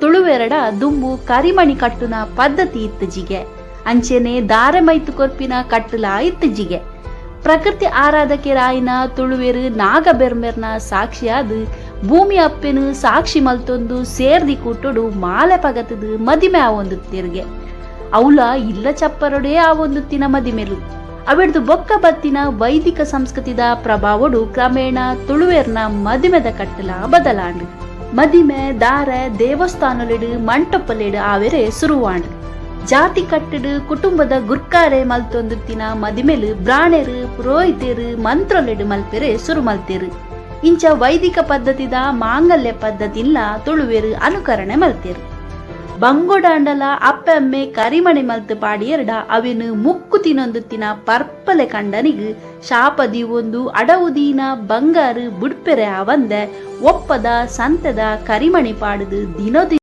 ತುಳುವೆರಡ ದುಂಬು ಕರಿಮಣಿ ಕಟ್ಟುನ ಪದ್ಧತಿ ಇತ್ತಜಿಗೆ ಅಂಚೆನೆ ದಾರೆ ಮೈತು ಕೊರ್ಪಿನ ಕಟ್ಟುಲ ಇತ್ತಜಿಗೆ ಪ್ರಕೃತಿ ಆರಾಧಕರಾಯಿನ ತುಳುವೆರು ನಾಗ ಬೆರ್ಮೆರ್ನ ಸಾಕ್ಷಿಯಾದ ಭೂಮಿ ಅಪ್ಪೆನು ಸಾಕ್ಷಿ ಮಲ್ತೊಂದು ಸೇರ್ದಿ ಕೂಟೊಡು ಮಾಲೆ ಪಗತದು ಮದಿಮೆ ಆವೊಂದು ತಿರ್ಗೆ ಅವಳ ಇಲ್ಲ ಚಪ್ಪರೊಡೆ ಆವೊಂದುತ್ತಿನ ಮದಿಮೆಲು ಅವಿಡ್ದು ಬೊಕ್ಕ ಬತ್ತಿನ ವೈದಿಕ ಸಂಸ್ಕೃತಿದ ಪ್ರಭಾವಡು ಕ್ರಮೇಣ ತುಳುವೆರ್ನ ಮದಿಮೆದ ಕಟ್ಟಲ ಬದಲಾಂಡು ಮದಿಮೆ ದಾರೆ ದೇವಸ್ಥಾನಲೆಡು ಮಂಟಪಲೆಡು ಆವೆರೆ ಸುರುವಾಂಡು ಜಾತಿ ಕಟ್ಟಡು ಕುಟುಂಬದ ಗುರ್ಕಾರೆ ಮಲ್ತೊಂದುತ್ತಿನ ಮದಿಮೆಲು ಬ್ರಾಣೆರು ಪುರೋಹಿತರು ಮಂತ್ರಲೆಡು ಮಲ್ಪೆರೆ ಸುರು ಮಲ್ತೆರು ಇಂಚ ವೈದಿಕ ಪದ್ಧತಿದ ಮಾಂಗಲ್ಯ ಪದ್ಧತಿಲ್ಲ ತುಳುವೆರು ಅನುಕರಣೆ ಮಲ್ತೆರು ಬಂಗೋಡಾಂಡಲ ಅಪ್ಪೆ ಅಮ್ಮೆ ಕರಿಮಣಿ ಮಲ್ತು ಪಾಡಿಯರ್ಡ ಅವೆನು ಮುಕ್ಕು ತಿನ್ನೊಂದುತ್ತಿನ ಪರ್ಪಲೆ ಕಂಡನಿಗು ಶಾಪದಿ ಒಂದು ಅಡವುದೀನ ಬಂಗಾರು ಬುಡ್ಪೆರೆ ಅವಂದೆ ಒಪ್ಪದ ಸಂತೆದ ಕರಿಮಣಿ ಪಾಡುದು ದಿನೋದಿ